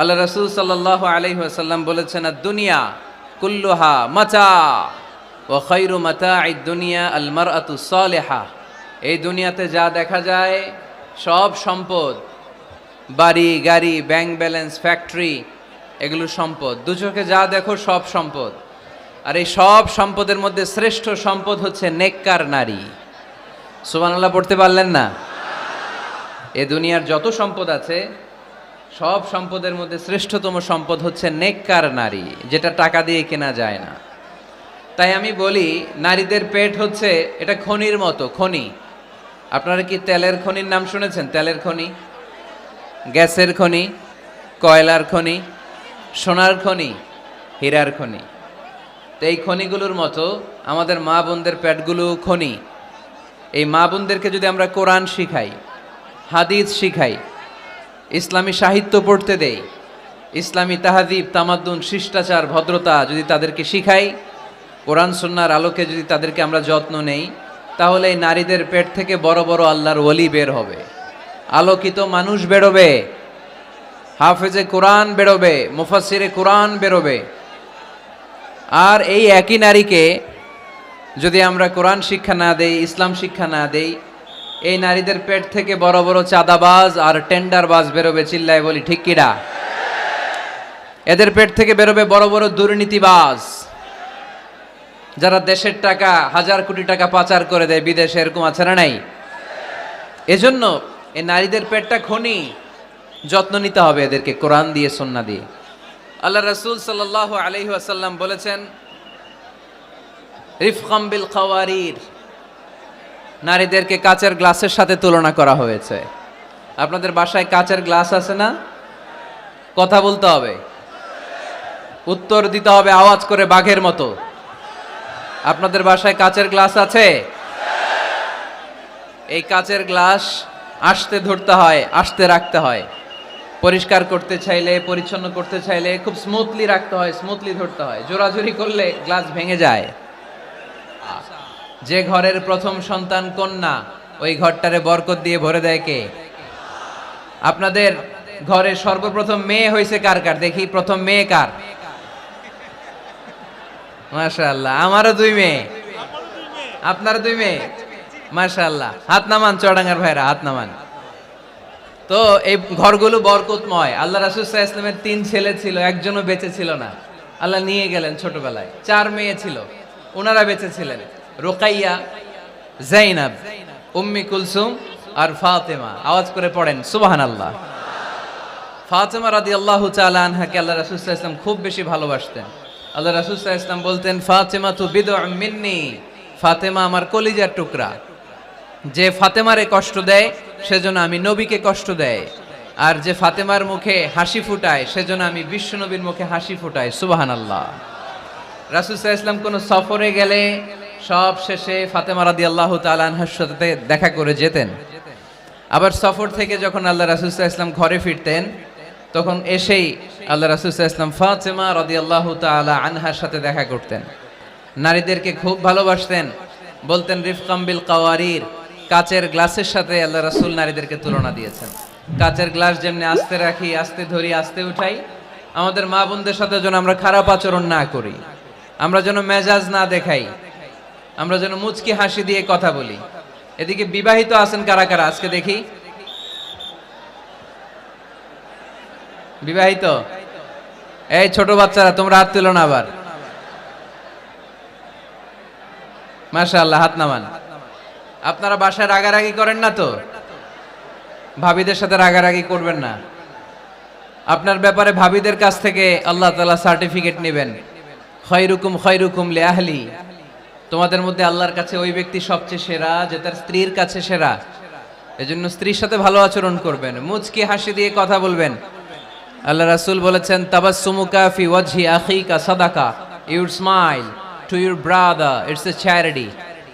আল্লাহ রাসূল সাল্লাল্লাহু আলাইহি ওয়াসাল্লাম বলেছেন, দুনিয়া কুল্লুহা মাতা ওয়া খায়রু মাতাঈদ দুনিয়া আল মারআতু সালিহা। এই দুনিয়াতে যা দেখা যায় সব সম্পদ, বাড়ি গাড়ি, ব্যাংক ব্যালেন্স, ফ্যাক্টরি, এগুলো সম্পদ। দু চোখে যা দেখো সব সম্পদ। আর এই সব সম্পদের মধ্যে শ্রেষ্ঠ সম্পদ হচ্ছে নেককার নারী। সুবহানাল্লাহ পড়তে পারলেন না? এ দুনিয়ার যত সম্পদ আছে সব সম্পদের মধ্যে শ্রেষ্ঠতম সম্পদ হচ্ছে নেককার নারী, যেটা টাকা দিয়ে কেনা যায় না। তাই আমি বলি, নারীদের পেট হচ্ছে এটা খনির মতো। খনি, আপনারা কি তেলের খনির নাম শুনেছেন? তেলের খনি, গ্যাসের খনি, কয়লার খনি, সোনার খনি, হীরার খনি। তো এই খনিগুলোর মতো আমাদের মা বোনদের পেটগুলো খনি। এই মা বোনদেরকে যদি আমরা কোরআন শিখাই, হাদিস শিখাই, ইসলামী সাহিত্য পড়তে দেই, ইসলামী তাহাদিব, তামাদ্দুন, শিষ্টাচার, ভদ্রতা যদি তাদেরকে শিখাই, কোরআন সুন্নাহর আলোকে যদি তাদেরকে আমরা যত্ন নেই, তাহলে এই নারীদের পেট থেকে বড় বড় আল্লাহর ওলি বের হবে, আলোকিত মানুষ বেরোবে, হাফেজে কোরআন বেরোবে, মুফাসসিরে কোরআন বেরোবে। আর এই একই নারীকে যদি আমরা কোরআন শিক্ষা না দেই, ইসলাম শিক্ষা না দেই, এই নারীদের পেট থেকে বড় বড় চাঁদাবাজ আর টেন্ডারবাজ বেরোবে। চিল্লায় বলি ঠিক কিনা? এদের পেট থেকে বেরোবে বড় বড় দুর্নীতিবাজ, যারা দেশের টাকা, হাজার কোটি টাকা পাচার করে দেয় বিদেশে। এরকম আছে না নাই? এজন্য এই নারীদের পেটটা খনি, যত্ন নিতে হবে এদেরকে কোরআন দিয়ে, সুন্নাহ দিয়ে। আল্লাহ রাসূল সাল্লাল্লাহু আলাইহি ওয়াসাল্লাম বলেছেন, রিফকাম বিল খাওয়ারির, নারীদেরকে কাচের গ্লাসের সাথে তুলনা করা হয়েছে। আপনাদের বাসায় কাচের গ্লাস আছে না? কথা বলতে হবে, উত্তর দিতে হবে আওয়াজ করে বাঘের মতো। আপনাদের বাসায় কাচের গ্লাস আছে? এই কাচের গ্লাস আস্তে ধরতে হয়, আস্তে রাখতে হয়। পরিষ্কার করতে চাইলে, পরিচ্ছন্ন করতে চাইলে খুব স্মুথলি রাখতে হয়, স্মুথলি ধরতে হয়। জোরাজুরি করলে গ্লাস ভেঙে যায়। যে ঘরের প্রথম সন্তান কন্যা, ওই ঘরটারে বরকত দিয়ে ভরে দেয় কে? আপনাদের ঘরে সর্বপ্রথম মেয়ে হয়েছে কার কার? দেখি প্রথম মেয়ে কার? মাশাআল্লাহ, আমারও 2 মেয়ে, আপনার 2 মেয়ে, মাশাআল্লাহ। হাত নামান চুয়াডাঙ্গার ভাইরা, হাত নামান। তো এই ঘরগুলো বরকতময়। আল্লাহ রাসূল সাল্লাল্লাহু আলাইহি ওয়াসাল্লামের 3 ছেলে ছিল, একজনও বেঁচে ছিল না। আল্লাহ নিয়ে গেলেন ছোটবেলায়। 4 মেয়ে ছিল, ওনারা বেঁচে ছিলেন। রুকাইয়া, যায়েনাব, উম্মি কুলসুম আর ফাতেমা। আওয়াজ করে পড়েন সুবহানাল্লাহ। ফাতেমা রাদিয়াল্লাহু তাআলা আনহাকে আল্লাহ রাসূল সাল্লাল্লাহু আলাইহি ওয়াসাল্লাম খুব বেশি ভালোবাসতেন। আল্লাহ রাসূল সাল্লাল্লাহু আলাইহি ওয়াসাল্লাম বলতেন, ফাতেমা তু বিদউম মিন্নি, ফাতেমা আমার কলিজার টুকরা। যে ফাতেমারে কষ্ট দেয় সেজন্য আমি নবীকে কষ্ট দেয়, আর যে ফাতেমার মুখে হাসি ফুটায় সেজন্য আমি বিশ্ব নবীর মুখে হাসি ফুটাই। সুবহানাল্লাহ। রাসূল সাল্লাল্লাহু আলাইহি ওয়াসাল্লাম কোন সফরে গেলে সব শেষে ফাতেমা রাদিয়াল্লাহু তাআলা আনহার সাথে দেখা করে যেতেন। আবার সফর থেকে যখন আল্লাহ রাসূল সাল্লাল্লাহু আলাইহি ওয়াসাল্লাম ঘরে ফিরতেন, তখন এসেই আল্লাহ রাসূল সাল্লাল্লাহু আলাইহি ওয়াসাল্লাম ফাতেমা রাদিয়াল্লাহু তাআলা আনহার সাথে দেখা করতেন। নারীদেরকে খুব ভালোবাসতেন। বলতেন রিফকাম বিল কাওয়ারির, কাচের গ্লাসের সাথে আল্লাহ রাসূল নারীদেরকে তুলনা দিয়েছেন। কাচের গ্লাস যেমনি আস্তে রাখি, আস্তে ধরি, আস্তে উঠাই, আমাদের মা বোনদের সাথে যেন আমরা খারাপ আচরণ না করি, আমরা যেন মেজাজ না দেখাই, আমরা যেন মুচকি হাসি দিয়ে কথা বলি। এদিকে বিবাহিত আছেন কারা কারা? আজকে দেখি বিবাহিত। এই ছোট বাচ্চারা, তোমরা হাত তুলো না আবার। মাশাআল্লাহ, হাত নামান। আপনারা বাসায় রাগারাগি করেন না তো? ভাবিদের সাথে রাগারাগি করবেন না। আপনার ব্যাপারে ভাবিদের কাছ থেকে আল্লাহ তাআলা সার্টিফিকেট নেবেন। খায়রুকুম খায়রুকুম লিআহলি, তোমাদের মধ্যে আল্লাহর কাছে ওই ব্যক্তি সবচেয়ে সেরা যে তার স্ত্রীর কাছে সেরা। এজন্য স্ত্রীর সাথে ভালো আচরণ করবেন, মুচকি হাসি দিয়ে কথা বলবেন। আল্লাহ রাসূল বলেছেন, তাবাসসুমুকা ফি ওয়াজহি আখিকা সাদাকা, your smile to your brother it's a charity.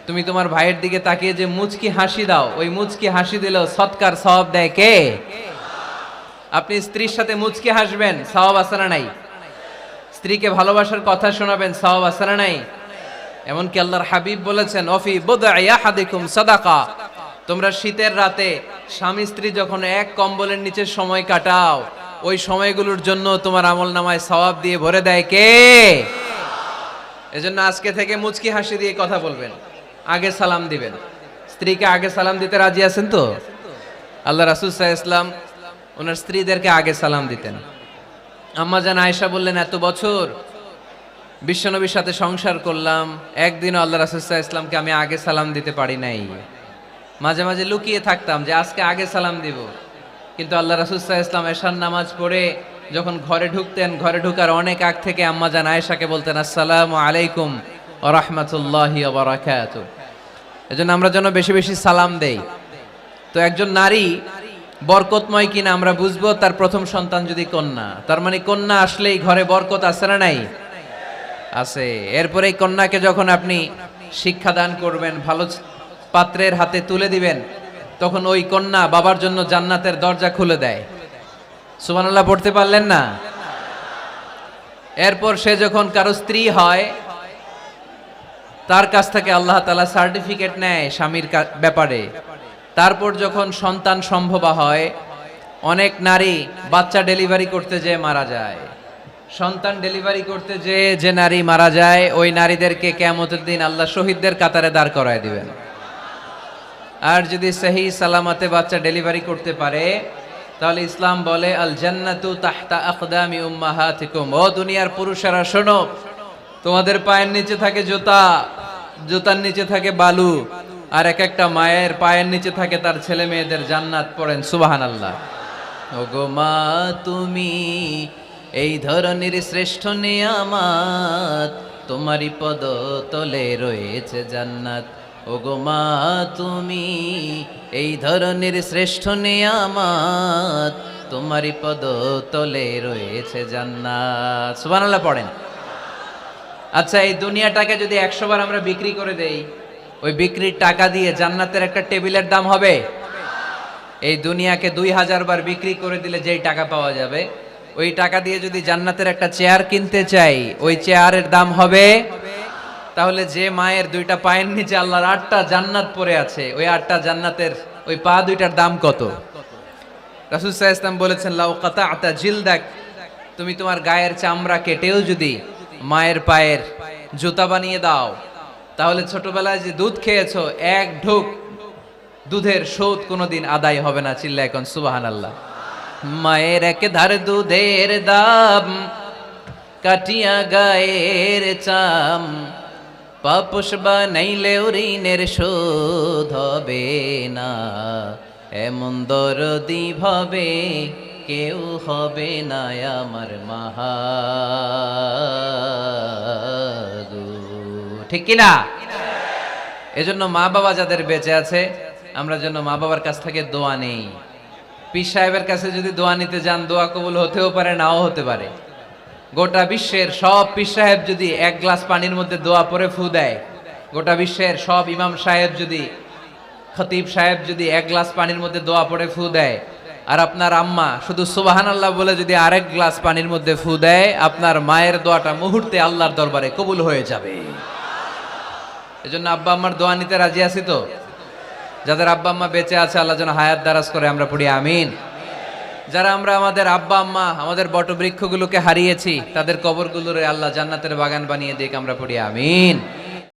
তুমি তোমার ভাইয়ের দিকে তাকিয়ে যে মুচকি হাসি দাও, ওই মুচকি হাসি দিলেও সৎকার সওয়াব দেয় কে? আপনি স্ত্রীর সাথে মুচকি হাসবেন, সওয়াব আছে না নাই? স্ত্রীকে ভালোবাসার কথা শোনাবেন, সওয়াব আছে না নাই? এমনকি আল্লাহর হাবিব বলেছেন, অফি বুদআই আহাদিকুম সাদাকা, তোমরা শীতের রাতে স্বামী স্ত্রী যখন এক কম্বলের নিচে সময় কাটাও, ওই সময়গুলোর জন্য তোমার আমল নামায় সওয়াব দিয়ে ভরে দেয় কে? এজন্য আজকে থেকে মুচকি হাসি দিয়ে কথা বলবেন, আগে সালাম দিবেন। স্ত্রীকে আগে সালাম দিতে রাজি আছেন তো? আল্লাহ রাসূল সাল্লাল্লাহু আলাইহি ওয়াসাল্লাম ওনার স্ত্রীদেরকে আগে সালাম দিতেন। আম্মা জান আয়েশা বললেন, এত বছর বিশ্বনবীর সাথে সংসার করলাম, একদিনও আল্লাহ রাসূল সাল্লাল্লাহু আলাইহি ওয়াসাল্লামকে আমি আগে সালাম দিতে পারি নাই। মাঝে মাঝে লুকিয়ে থাকতাম যে আজকে আগে সালাম দিব, কিন্তু আল্লাহ রাসূল সাল্লাল্লাহু আলাইহি ওয়াসাল্লাম এশার নামাজ পড়ে যখন ঘরে ঢুকতেন, ঘরে ঢুকার অনেক আগ থেকে আম্মা জান আয়েশাকে বলতেন, আসসালামু আলাইকুম ওয়া রাহমাতুল্লাহি ওয়া বারাকাতুহু। এজন্য আমরা যেন বেশি বেশি সালাম দেই। তো একজন নারী বরকতময় কিনা আমরা বুঝবো তার প্রথম সন্তান যদি কন্যা, তার মানে কন্যা আসলেই ঘরে বরকত আছে না নাই? আছে। এরপরে এই কন্যাকে যখন আপনি শিক্ষাদান করবেন, ভালো পাত্রের হাতে তুলে দিবেন, তখন ওই কন্যা বাবার জন্য জান্নাতের দরজা খুলে দেয়। সুবহানাল্লাহ পড়তে পারলেন না? এরপর সে যখন কারো স্ত্রী হয়, তার কাছ থেকে আল্লাহ তাআলা সার্টিফিকেট নেয় স্বামীর ব্যাপারে। তারপর যখন সন্তান সম্ভবা হয়, অনেক নারী বাচ্চা ডেলিভারি করতে যেয়ে মারা যায়। সন্তান ডেলিভারি করতে যেয়ে যে নারী মারা যায়, ওই নারীদেরকে কিয়ামতের দিন আল্লাহ শহীদদের কাতারে দাঁড় করায় দিবেন। আর যদি সহি সালামতে বাচ্চা ডেলিভারি করতে পারে, তাহলে ইসলাম বলে আল জান্নাতু তাহতা আকদামি উম্মাহাতিকুম। ও দুনিয়ার পুরুষেরা শোনো, তোমাদের পায়ের নিচে থাকে জুতা, জুতার নিচে থাকে বালু, আর এক একটা মায়ের পায়ের নিচে থাকে তার ছেলে মেয়েদের জান্নাত। পড়েন সুবহানাল্লাহ। ওগো মা তুমি এই ধরনের শ্রেষ্ঠ নিয়ামত, তোমারই পদ তলে রয়েছে জান্নাত। ওগো মা তুমি এই ধরনের শ্রেষ্ঠ নিয়ামত, তোমারই পদ তলে রয়েছে জান্নাত। সুবহানাল্লাহ পড়েন। আচ্ছা, এই দুনিয়াটাকে যদি 100 বার আমরা বিক্রি করে দেই, ওই বিক্রির টাকা দিয়ে জান্নাতের একটা টেবিলের দাম হবে? এই দুনিয়াকে 2000 বার বিক্রি করে দিলে যেই টাকা পাওয়া যাবে, ওই টাকা দিয়ে যদি জান্নাতের একটা চেয়ার কিনতে চাই, ওই চেয়ারের দাম হবে? তাহলে যে মায়ের 2টা পায়ের নিচে আল্লাহর 8টা জান্নাত পড়ে আছে, ওই 8টা জান্নাতের ওই পা 2টার দাম কত? রাসূল সাল্লাল্লাহু আলাইহি ওয়াসাল্লাম বলেছেন, লাউ কাতাআতা জিলদাক, তুমি তোমার গায়ের চামড়া কেটেও যদি মায়ের পায়ের জুতা বানিয়ে দাও, তাহলে ছোটবেলায় যে দুধ খেয়েছো, এক ঢোক দুধের শোধ কোনোদিন আদায় হবে না। চিল্লায় এখন সুবহানাল্লাহ। মায়ের এক ধার দুধের দাম, কাটিয়া গায়ের চাম, পাপোশ বানাইলেও ঋণের শোধ হবে না। এমন দরদি ভাবে কেউ হবে না আমার মাহা, ঠিক কিনা? এজন্য মা বাবা যাদের বেঁচে আছে, আমরা যেন মা বাবার কাছ থেকে দোয়া নেই। পীর সাহেবের কাছে যদি দোয়া নিতে যান, দোয়া কবুল হতেও পারে, নাও হতে পারে। গোটা বিশ্বের সব পীর সাহেব যদি 1 গ্লাস পানির মধ্যে দোয়া পরে ফু দেয়, গোটা বিশ্বের সব ইমাম সাহেব যদি, খতিব সাহেব যদি 1 গ্লাস পানির মধ্যে দোয়া পরে ফু দেয়, আর আপনার আম্মা শুধু সুবহানাল্লাহ বলে যদি আরেক গ্লাস পানির মধ্যে ফু দেয়, আপনার মায়ের দোয়াটা মুহূর্তে আল্লাহর দরবারে কবুল হয়ে যাবে। এজন্য আব্বা আম্মার দোয়া নিতে রাজি আছি তো? যাদের আব্বা আম্মা বেঁচে আছে, আল্লাহ যেন হায়াত দারাজ করে, আমরা পড়ি আমিন। যারা আমরা আমাদের আব্বা আম্মা, আমাদের বটবৃক্ষগুলোকে হারিয়েছি, তাদের কবরগুলোরে আল্লাহ জান্নাতের বাগান বানিয়ে দিক, আমরা পড়ি আমিন।